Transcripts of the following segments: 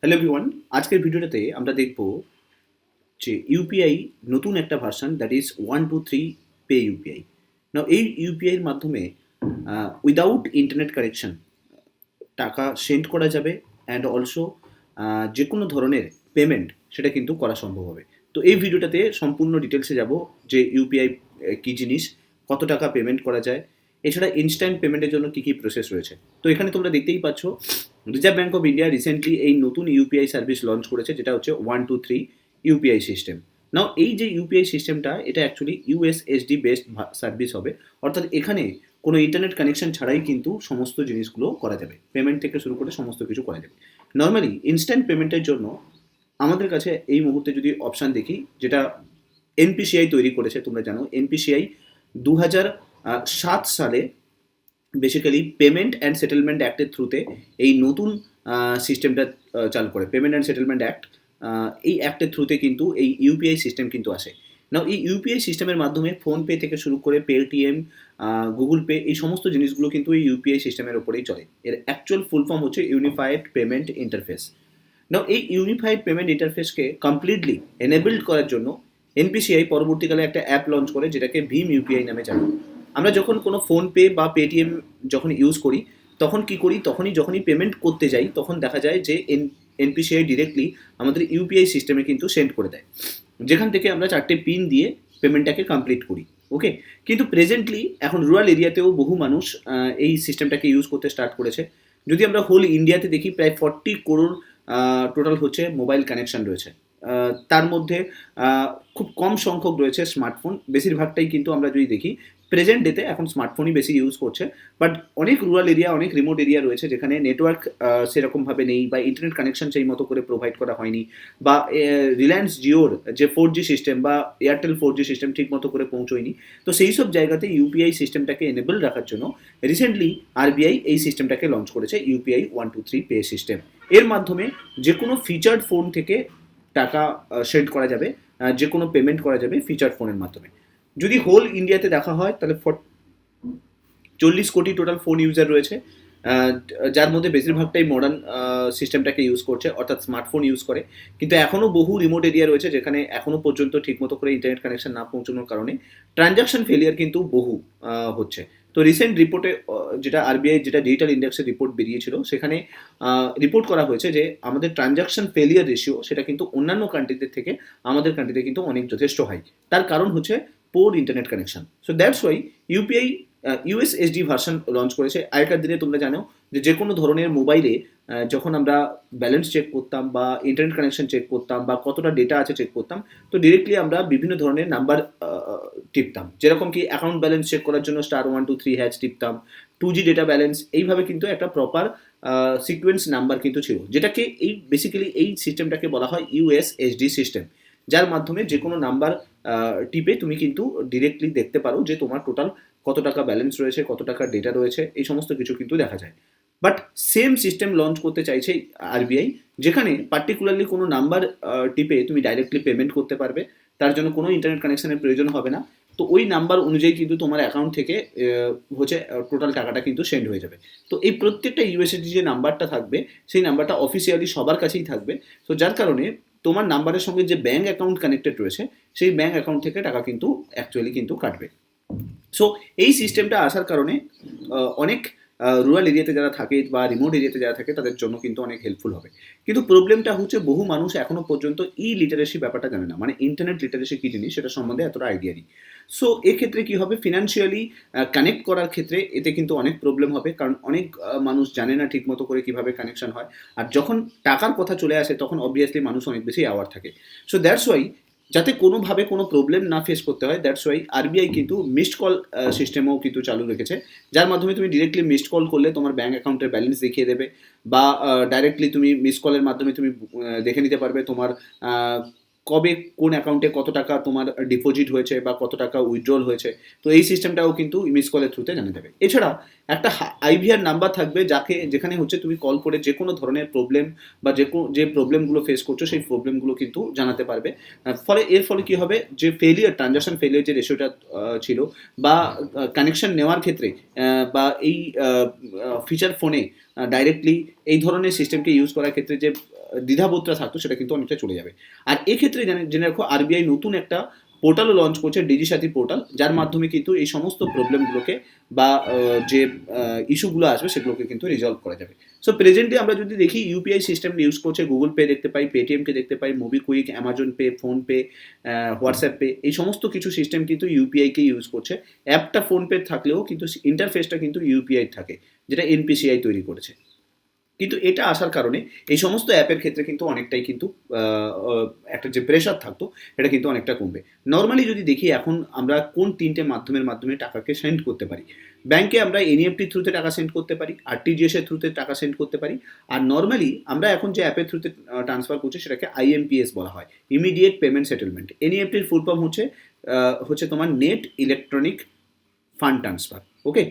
Hello everyone, আজকের ভিডিওটাতে আমরা দেখব যে ইউপিআই নতুন একটা version, that is 123 pay UPI. Now এই ইউপিআইয়ের মাধ্যমে উইদাউট ইন্টারনেট কানেকশন টাকা সেন্ড করা যাবে, অ্যান্ড অলসো যে কোনো ধরনের পেমেন্ট সেটা কিন্তু করা সম্ভব হবে। তো এই ভিডিওটাতে সম্পূর্ণ ডিটেলসে যাব যে ইউপিআই কী জিনিস, কত টাকা পেমেন্ট করা যায়, এছাড়া ইনস্ট্যান্ট পেমেন্টের জন্য কী কী প্রসেস রয়েছে। তো এখানে তোমরা দেখতেই পাচ্ছ, reserve bank of India recently এই নতুন ইউপিআই সার্ভিস লঞ্চ করেছে, যেটা হচ্ছে 123 ইউপিআই সিস্টেম। নাও এই যে ইউপিআই সিস্টেমটা, এটা অ্যাকচুয়ালি ইউএসএসডি বেসড সার্ভিস হবে, অর্থাৎ এখানে কোনো ইন্টারনেট কানেকশন ছাড়াই কিন্তু সমস্ত জিনিসগুলো করা যাবে, পেমেন্ট থেকে শুরু করে সমস্ত কিছু করা যাবে। নর্মালি ইনস্ট্যান্ট পেমেন্টের জন্য আমাদের কাছে এই মুহূর্তে যদি অপশান দেখি, যেটা এনপিসিআই তৈরি করেছে, তোমরা জানো এনপিসিআই 2007 সালে বেসিক্যালি পেমেন্ট অ্যান্ড সেটেলমেন্ট অ্যাক্টের থ্রুতে এই নতুন সিস্টেমটা চালু করে। পেমেন্ট অ্যান্ড সেটেলমেন্ট অ্যাক্ট, এই অ্যাক্টের থ্রুতে কিন্তু এই ইউপিআই সিস্টেম কিন্তু আসে। নাও এই ইউপিআই সিস্টেমের মাধ্যমে ফোনপে থেকে শুরু করে পেটিএম, গুগল পে, এই সমস্ত জিনিসগুলো কিন্তু এই ইউপিআই সিস্টেমের ওপরেই চলে। এর অ্যাকচুয়াল ফুল ফর্ম হচ্ছে ইউনিফাইড পেমেন্ট ইন্টারফেস। নাও এই ইউনিফাইড পেমেন্ট ইন্টারফেসকে কমপ্লিটলি এনেবলড করার জন্য এনপিসিআই পরবর্তীকালে একটা অ্যাপ লঞ্চ করে, যেটাকে ভীম ইউপিআই নামে জানি। আমরা যখন কোনো ফোনপে বা পেটিএম যখন ইউজ করি, তখন কি করি, যখনই পেমেন্ট করতে যাই, তখন দেখা যায় যে এনপিসিআই ডিরেক্টলি আমাদের ইউপিআই সিস্টেমে কিন্তু সেন্ড করে দেয়, যেখান থেকে আমরা 4টে পিন দিয়ে পেমেন্টটাকে কমপ্লিট করি। ওকে, কিন্তু প্রেজেন্টলি এখন রুরাল এরিয়াতেও বহু মানুষ এই সিস্টেমটাকে ইউজ করতে স্টার্ট করেছে। যদি আমরা হোল ইন্ডিয়াতে দেখি, প্রায় 40 করোড় টোটাল হচ্ছে মোবাইল কানেকশন রয়েছে। তার মধ্যে খুব কম সংখ্যক রয়েছে স্মার্টফোন, বেশিরভাগটাই কিন্তু আমরা যদি দেখি প্রেজেন্ট ডেতে এখন স্মার্টফোনই বেশি ইউজ করছে। বাট অনেক রুরাল এরিয়া, অনেক রিমোট এরিয়া রয়েছে যেখানে নেটওয়ার্ক সেরকমভাবে নেই, বা ইন্টারনেট কানেকশন সেই মতো করে প্রোভাইড করা হয়নি, বা রিলায়েন্স জিওর যে 4G সিস্টেম বা এয়ারটেল 4G সিস্টেম ঠিক মতো করে পৌঁছয়নি। তো সেই সব জায়গাতে ইউপিআই সিস্টেমটাকে এনেবল রাখার জন্য রিসেন্টলি আরবিআই এই সিস্টেমটাকে লঞ্চ করেছে, ইউপিআই 123 পে সিস্টেম। এর মাধ্যমে যে কোনো ফিচার্ড ফোন থেকে টাকা সেন্ড করা যাবে, যে কোনো পেমেন্ট করা যাবে ফিচার ফোনের মাধ্যমে। যদি হোল ইন্ডিয়াতে দেখা হয়, তাহলে 40 কোটি টোটাল ফোন ইউজার রয়েছে, যার মধ্যে বেশিরভাগটাই মডার্ন সিস্টেমটাকে ইউজ করছে, অর্থাৎ স্মার্টফোন ইউজ করে। কিন্তু এখনও বহু রিমোট এরিয়া রয়েছে যেখানে এখনও পর্যন্ত ঠিকমতো করে ইন্টারনেট কানেকশন না পৌঁছানোর কারণে ট্রানজাকশন ফেলিয়ার কিন্তু বহু হচ্ছে। তো রিসেন্ট রিপোর্টে, যেটা আরবিআই যেটা ডিজিটাল ইন্ডেক্সের রিপোর্ট বেরিয়েছিল, সেখানে রিপোর্ট করা হয়েছে যে আমাদের ট্রানজাকশন ফেলিয়ার রেশিও সেটা কিন্তু অন্যান্য কান্ট্রিদের থেকে আমাদের কান্ট্রিতে কিন্তু অনেক যথেষ্ট হাই। তার কারণ হচ্ছে poor internet connection. So that's why UPI USSD version launch করেছে। আগেকার দিনে তোমরা জানো যে কোনো ধরনের মোবাইলে যখন আমরা ব্যালেন্স চেক করতাম, বা ইন্টারনেট কানেকশন চেক করতাম, বা কতটা ডেটা আছে চেক করতাম, তো ডিরেক্টলি আমরা বিভিন্ন ধরনের নাম্বার টিপতাম, যেরকম কি অ্যাকাউন্ট ব্যালেন্স চেক করার জন্য *123# টিপতাম, 2G ডেটা ব্যালেন্স, এইভাবে কিন্তু একটা প্রপার সিকোয়েন্স নাম্বার কিন্তু ছিল, যেটাকে এই বেসিক্যালি এই সিস্টেমটাকে বলা হয় ইউএসএসডি সিস্টেম, যার মাধ্যমে যে কোনো নাম্বার টিপে তুমি কিন্তু ডিরেক্টলি দেখতে পারো যে তোমার টোটাল কত টাকা ব্যালেন্স রয়েছে, কত টাকা ডেটা রয়েছে, এই সমস্ত কিছু কিন্তু দেখা যায়। বাট সেম সিস্টেম লঞ্চ করতে চাইছে আরবিআই, যেখানে পার্টিকুলারলি কোনো নাম্বার টিপে তুমি ডাইরেক্টলি পেমেন্ট করতে পারবে, তার জন্য কোনো ইন্টারনেট কানেকশনের প্রয়োজন হবে না। তো ওই নাম্বার অনুযায়ী কিন্তু তোমার অ্যাকাউন্ট থেকে হচ্ছে টোটাল টাকাটা কিন্তু সেন্ড হয়ে যাবে। তো এই প্রত্যেকটা ইউএসএসডি যে নাম্বারটা থাকবে, সেই নাম্বারটা অফিসিয়ালি সবার কাছেই থাকবে। তো যার কারণে তোমার নাম্বারের সঙ্গে যে ব্যাঙ্ক অ্যাকাউন্ট কানেক্টেড রয়েছে, সেই ব্যাঙ্ক অ্যাকাউন্ট থেকে টাকা কিন্তু অ্যাকচুয়ালি কিন্তু কাটবে। সো এই সিস্টেমটা আসার কারণে অনেক রুরাল এরিয়াতে যারা থাকে বা রিমোট এরিয়াতে যারা থাকে, তাদের জন্য কিন্তু অনেক হেল্পফুল হবে। কিন্তু প্রবলেমটা হচ্ছে, বহু মানুষ এখনো পর্যন্ত লিটারেসি ব্যাপারটা জানে না, মানে ইন্টারনেট লিটারেসি কী জিনিস সেটা সম্বন্ধে এতটা আইডিয়া নেই। সো এক্ষেত্রে কী হবে, ফিনান্সিয়ালি কানেক্ট করার ক্ষেত্রে এতে কিন্তু অনেক প্রবলেম হবে, কারণ অনেক মানুষ জানে না ঠিকমতো করে কীভাবে কানেকশন হয়। আর যখন টাকার কথা চলে আসে, তখন অবভিয়াসলি মানুষ অনেক বেশি অ্যাওয়ার থাকে। সো দ্যাটস ওয়াই, যাতে কোনোভাবে কোনো প্রবলেম না ফেস করতে হয়, দ্যাটস ওয়াই আরবিআই কিন্তু মিসড কল সিস্টেমও কিন্তু চালু রেখেছে, যার মাধ্যমে তুমি ডিরেক্টলি মিসড কল করলে তোমার ব্যাঙ্ক অ্যাকাউন্টের ব্যালেন্স দেখিয়ে দেবে, বা ডাইরেক্টলি তুমি মিসড কলের মাধ্যমে তুমি দেখে নিতে পারবে তোমার কবে কোন অ্যাকাউন্টে কত টাকা তোমার ডিপোজিট হয়েছে বা কত টাকা উইথড্রল হয়েছে। তো এই সিস্টেমটাও কিন্তু মিস কলের থ্রুতে জানিয়ে দেবে। এছাড়া একটা আইভিআর নাম্বার থাকবে, যেখানে হচ্ছে তুমি কল করে যে কোনো ধরনের প্রবলেম, বা যে প্রবলেমগুলো ফেস করছো সেই প্রবলেমগুলো কিন্তু জানাতে পারবে। এর ফলে কি হবে, যে ট্রানজাকশন ফেলিয়ার যে রেশিওটা ছিল, বা কানেকশন নেওয়ার ক্ষেত্রে, বা এই ফিচার ফোনে ডাইরেক্টলি এই ধরনের সিস্টেমকে ইউজ করার ক্ষেত্রে যে দ্বিধাবোধটা থাকতো সেটা কিন্তু অনেকটা চলে যাবে। আর এক্ষেত্রে জেনে রাখো আরবিআই নতুন একটা পোর্টালও লঞ্চ করছে, ডিজিসাথী পোর্টাল, যার মাধ্যমে কিন্তু এই সমস্ত প্রবলেমগুলোকে বা যে ইস্যুগুলো আসবে সেগুলোকে কিন্তু রিজলভ করা যাবে। সো প্রেজেন্টলি আমরা যদি দেখি ইউপিআই সিস্টেম ইউজ করছে গুগল পে দেখতে পাই, পেটিএমকে দেখতে পাই, MobiKwik, Amazon pay, PhonePe, WhatsApp pay, এই সমস্ত কিছু সিস্টেম কিন্তু ইউপিআইকে ইউজ করছে। অ্যাপটা ফোনপে থাকলেও কিন্তু ইন্টারফেসটা কিন্তু ইউপিআই থাকে, যেটা এনপিসিআই তৈরি করেছে। কিন্তু এটা আসার কারণে এই সমস্ত অ্যাপের ক্ষেত্রে কিন্তু অনেকটাই কিন্তু একটা যে প্রেশার থাকতো এটা কিন্তু অনেকটা কমবে। নর্মালি যদি দেখি এখন আমরা কোন তিনটে মাধ্যমে টাকাকে সেন্ড করতে পারি, ব্যাংকে আমরা এনইএফটি থ্রুতে টাকা সেন্ড করতে পারি, আরটিজিএস এর থ্রুতে টাকা সেন্ড করতে পারি, আর নর্মালি আমরা এখন যে অ্যাপের থ্রুতে ট্রান্সফার করছি সেটাকে আইএমপিএস বলা হয়, ইমিডিয়েট পেমেন্ট সেটেলমেন্ট। এনইএফটির ফুল ফর্ম হচ্ছে তোমার net electronic fund transfer. Okay,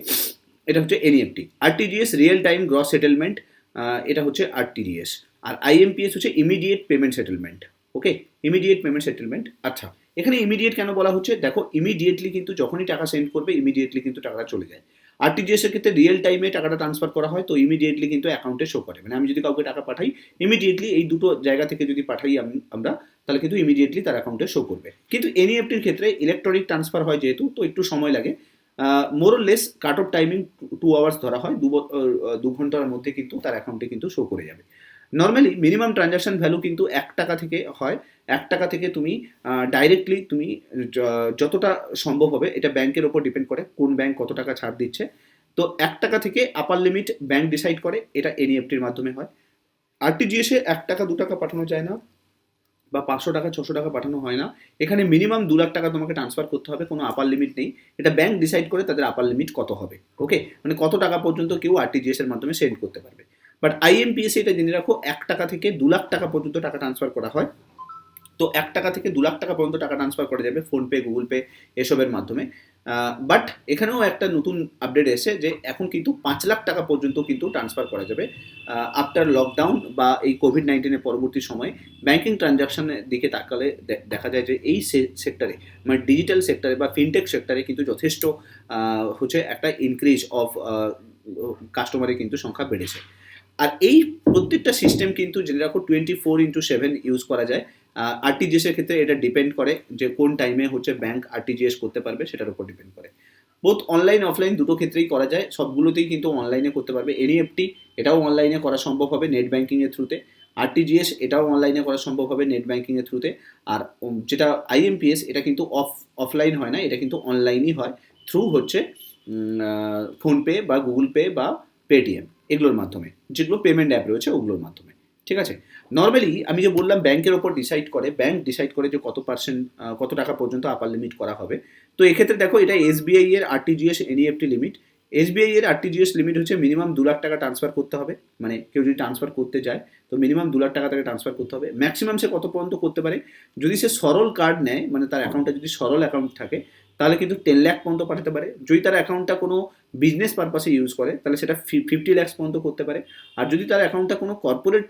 এটা হচ্ছে NEFT. RTGS real time gross settlement, এটা হচ্ছে আরটিজিএস। আর আইএমপিএস হচ্ছে immediate payment settlement. Okay, immediate payment settlement. আচ্ছা, এখানে ইমিডিয়েট কেন বলা হচ্ছে? দেখো, ইমিডিয়েটলি কিন্তু যখনই টাকা সেন্ড করবে ইমিডিয়েটলি কিন্তু টাকাটা চলে যায়। আরটিজিএস এর ক্ষেত্রে রিয়েল টাইমে টাকাটা ট্রান্সফার করা হয়, তো ইমিডিয়েটলি কিন্তু অ্যাকাউন্টে শো করে। মানে আমি যদি কাউকে টাকা পাঠাই ইমিডিয়েটলি, এই দুটো জায়গা থেকে যদি পাঠাই আমরা, তাহলে কিন্তু ইমিডিয়েটলি তার অ্যাকাউন্টে শো করবে। কিন্তু এনইএফটির ক্ষেত্রে ইলেকট্রনিক ট্রান্সফার হয় যেহেতু, তো একটু সময় লাগে। মোরলেস কাট অফ টাইমিং 2 আওয়ার্স ধরা হয়, 2 ঘন্টার মধ্যে কিন্তু তার অ্যাকাউন্টে কিন্তু শো করে যাবে। নর্মালি মিনিমাম ট্রানজাকশন ভ্যালু কিন্তু 1 টাকা থেকে হয়। 1 টাকা থেকে তুমি ডাইরেক্টলি তুমি যতটা সম্ভব হবে, এটা ব্যাংকের ওপর ডিপেন্ড করে কোন ব্যাংক কত টাকা ছাড় দিচ্ছে। তো 1 টাকা থেকে আপার লিমিট ব্যাংক ডিসাইড করে, এটা এনইএফটির মাধ্যমে হয়। আরটিজিএস এ 1 টাকা 2 টাকা পাঠানো যায় না, বা 500 টাকা 600 টাকা পাঠানো হয় না। এখানে মিনিমাম 2 লাখ টাকা তোমাকে ট্রান্সফার করতে হবে, কোনো আপার লিমিট নেই। এটা ব্যাংক ডিসাইড করে তাদের আপার লিমিট কত হবে। ওকে, মানে কত টাকা পর্যন্ত কেউ আরটিজিএস এর মাধ্যমে সেন্ড করতে পারবে। বাট আইএমপিএস এটা জেনে রাখো 1 টাকা থেকে 2 লাখ টাকা পর্যন্ত টাকা ট্রান্সফার করা হয়। তো 1 টাকা থেকে 2 লাখ টাকা পর্যন্ত টাকা ট্রান্সফার করা যাবে ফোনপে, গুগল পে এসবের মাধ্যমে। বাট এখানেও একটা নতুন আপডেট এসে যে এখন কিন্তু 5 লাখ টাকা পর্যন্ত কিন্তু ট্রান্সফার করা যাবে আফটার লকডাউন বা এই কোভিড-19 পরবর্তী সময়ে। ব্যাংকিং ট্রানজাকশনের দিকে তাকালে দেখা যায় যে এই সেক্টরে, মানে ডিজিটাল সেক্টরে বা ফিনটেক সেক্টরে কিন্তু যথেষ্ট হচ্ছে একটা ইনক্রিজ অফ কাস্টমারের কিন্তু সংখ্যা বেড়েছে। আর এই প্রত্যেকটা সিস্টেম কিন্তু জেনে রাখো 24/7 ইউজ করা যায়। আরটিজিএস এর ক্ষেত্রে এটা ডিপেন্ড করে যে কোন টাইমে হচ্ছে ব্যাংক আরটিজিএস করতে পারবে, সেটার উপর ডিপেন্ড করে। বোথ অনলাইন অফলাইন দুটো ক্ষেত্রেই করা যায়, সবগুলোতেই কিন্তু অনলাইনে করতে পারবে। এনইএফটি এটাও অনলাইনে করা সম্ভব হবে নেট ব্যাংকিংয়ের থ্রুতে। আরটিজিএস এটাও অনলাইনে করা সম্ভব হবে নেট ব্যাংকিংয়ের থ্রুতে। আর যেটা আইএমপিএস এটা কিন্তু অফলাইন হয় না, এটা কিন্তু অনলাইনই হয়, থ্রু হচ্ছে ফোনপে বা গুগল পে বা পেটিএম, এগুলোর মাধ্যমে, যেগুলো পেমেন্ট অ্যাপ রয়েছে ওগুলোর মাধ্যমে। ঠিক আছে, নর্মালি আমি যে বললাম ব্যাংকের ওপর ব্যাংক ডিসাইড করে যে কত টাকা পর্যন্ত আপার লিমিট করা হবে। তো এক্ষেত্রে দেখো, এটা এসবিআই এর আরটিজিএস এনইএফটি লিমিট। এসবিআই এর আরটিজিএস লিমিট হচ্ছে মিনিমাম 2 লাখ টাকা ট্রান্সফার করতে হবে। মানে কেউ যদি ট্রান্সফার করতে যায় তো মিনিমাম 2 লাখ টাকা তাকে ট্রান্সফার করতে হবে। ম্যাক্সিমাম সে কত পর্যন্ত করতে পারে, যদি সে সরল কার্ড নেয়, মানে তার অ্যাকাউন্টটা যদি সরল অ্যাকাউন্ট থাকে, তাহলে কিন্তু 10 লাখ পর্যন্ত পাঠাতে পারে। যদি তার অ্যাকাউন্টটা কোনো বিজনেস পারপাসে ইউজ করে তাহলে সেটা 50 লাখ পর্যন্ত করতে পারে। আর যদি তার অ্যাকাউন্টটা কোনো কর্পোরেট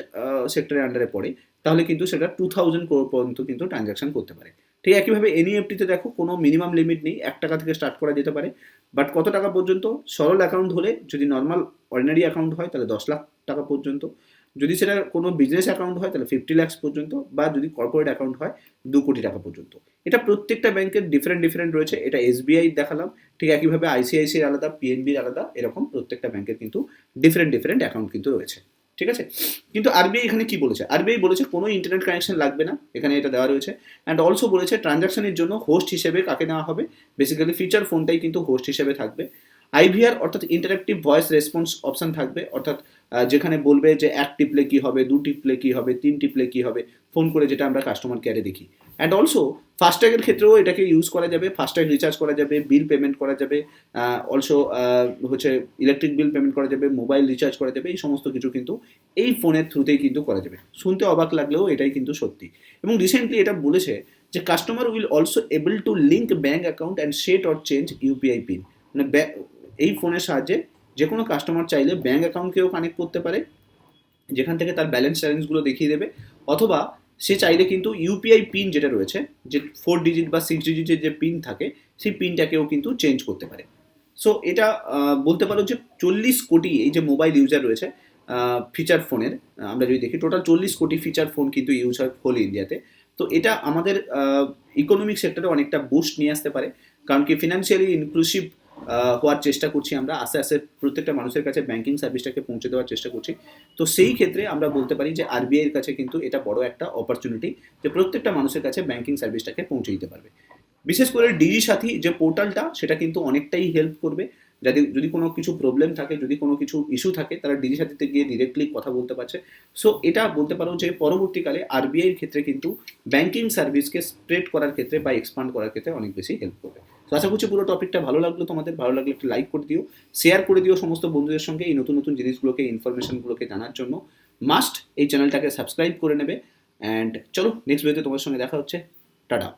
সেক্টরের আন্ডারে পড়ে তাহলে কিন্তু সেটা 2000 crore পর্যন্ত কিন্তু ট্রানজাকশন করতে পারে। ঠিক একইভাবে এনইএফটিতে দেখো কোনো মিনিমাম লিমিট নেই, 1 টাকা থেকে স্টার্ট করা যেতে পারে। বাট কত টাকা পর্যন্ত? সরল অ্যাকাউন্ট হলে, যদি নর্মাল অর্ডিনারি অ্যাকাউন্ট হয় তাহলে 10 লাখ টাকা পর্যন্ত, যদি সেটা কোনো বিজনেস অ্যাকাউন্ট হয় তাহলে 50 লাখ পর্যন্ত, বা যদি কর্পোরেট অ্যাকাউন্ট হয় 2 কোটি টাকা পর্যন্ত। এটা প্রত্যেকটা ব্যাংকের ডিফারেন্ট রয়েছে। এটা এসবিআই দেখালাম, ঠিক একইভাবে আইসিআইসিআই আলাদা, পিএনবির আলাদা, এরকম প্রত্যেকটা ব্যাংকের কিন্তু ডিফারেন্ট অ্যাকাউন্ট কিন্তু রয়েছে। ঠিক আছে, কিন্তু আরবিআই এখানে কি বলেছে? আরবিআই বলেছে কোনো ইন্টারনেট কানেকশন লাগবে না, এখানে এটা দেওয়া রয়েছে। অ্যান্ড অলসো বলেছে ট্রানজাকশনের জন্য হোস্ট হিসেবে কাকে নেওয়া হবে, বেসিক্যালি ফিচার ফোনটাই কিন্তু হোস্ট হিসেবে থাকবে। আইভিআর অর্থাৎ ইন্টারাক্টিভ ভয়েস রেসপন্স অপশন থাকবে, অর্থাৎ যেখানে বলবে যে 1 টিপলে কী হবে, 2 টিপলে কী হবে, 3 টিপলে কী হবে, ফোন করে, যেটা আমরা কাস্টমার কেয়ারে দেখি। অ্যান্ড অলসো ফাস্ট্যাগের ক্ষেত্রেও এটাকে ইউজ করা যাবে, ফাস্ট্যাগ রিচার্জ করা যাবে, বিল পেমেন্ট করা যাবে, অলসো হচ্ছে ইলেকট্রিক বিল পেমেন্ট করা যাবে, মোবাইল রিচার্জ করা যাবে, এই সমস্ত কিছু কিন্তু এই ফোনের থ্রুতেই কিন্তু করা যাবে। শুনতে অবাক লাগলেও এটাই কিন্তু সত্যি। এবং রিসেন্টলি এটা বলেছে যে customer will also able to link bank account and set or change UPI pin. মানে এই ফোনের সাহায্যে যে কোনো কাস্টমার চাইলে ব্যাঙ্ক অ্যাকাউন্টকেও কানেক্ট করতে পারে, যেখান থেকে তার ব্যালেন্সগুলো দেখিয়ে দেবে, অথবা সে চাইলে কিন্তু ইউপিআই পিন যেটা রয়েছে, যে 4 ডিজিট বা 6 ডিজিটের যে পিন থাকে, সেই পিনটাকেও কিন্তু চেঞ্জ করতে পারে। সো এটা বলতে পারো যে 40 কোটি এই যে মোবাইল ইউজার রয়েছে, ফিচার ফোনের আমরা যদি দেখি টোটাল 40 কোটি ফিচার ফোন কিন্তু ইউজ হয় হোল ইন্ডিয়াতে। তো এটা আমাদের ইকোনমিক সেক্টরে অনেকটা বুস্ট নিয়ে আসতে পারে, কারণ কি ফিনান্সিয়ালি ইনক্লুসিভ হওয়ার চেষ্টা করছি আমরা, আস্তে আস্তে প্রত্যেকটা মানুষের কাছে ব্যাংকিং সার্ভিসটাকে পৌঁছে দেওয়ার চেষ্টা করছি। তো সেই ক্ষেত্রে আমরা বলতে পারি যে আরবিআইয়ের কাছে কিন্তু এটা বড় একটা অপরচুনিটি, যে প্রত্যেকটা মানুষের কাছে ব্যাংকিং সার্ভিসটাকে পৌঁছে দিতে পারবে। বিশেষ করে ডিজি সাথী যে পোর্টালটা, সেটা কিন্তু অনেকটাই হেল্প করবে। যাদের যদি কোনো কিছু প্রবলেম থাকে, যদি কোনো কিছু ইস্যু থাকে, তারা ডিজি সাথীতে গিয়ে ডিরেক্টলি কথা বলতে পারছে। সো এটা বলতে পারো যে পরবর্তীকালে আরবিআইয়ের ক্ষেত্রে কিন্তু ব্যাংকিং সার্ভিসকে স্প্রেড করার ক্ষেত্রে বা এক্সপান্ড করার ক্ষেত্রে অনেক বেশি হেল্প করবে। তো আশা করছি পুরো টপিকটা ভালো লাগলো তোমাদের। ভালো লাগলে একটু লাইক করে দিও, শেয়ার করে দিও সমস্ত বন্ধুদের সঙ্গে এই নতুন নতুন জিনিসগুলোকে, ইনফরমেশনগুলোকে জানার জন্য। মাস্ট এই চ্যানেলটাকে সাবস্ক্রাইব করে নেবে। অ্যান্ড চলো নেক্সট ভিডিওতে তোমার সঙ্গে দেখা হচ্ছে। টাটা।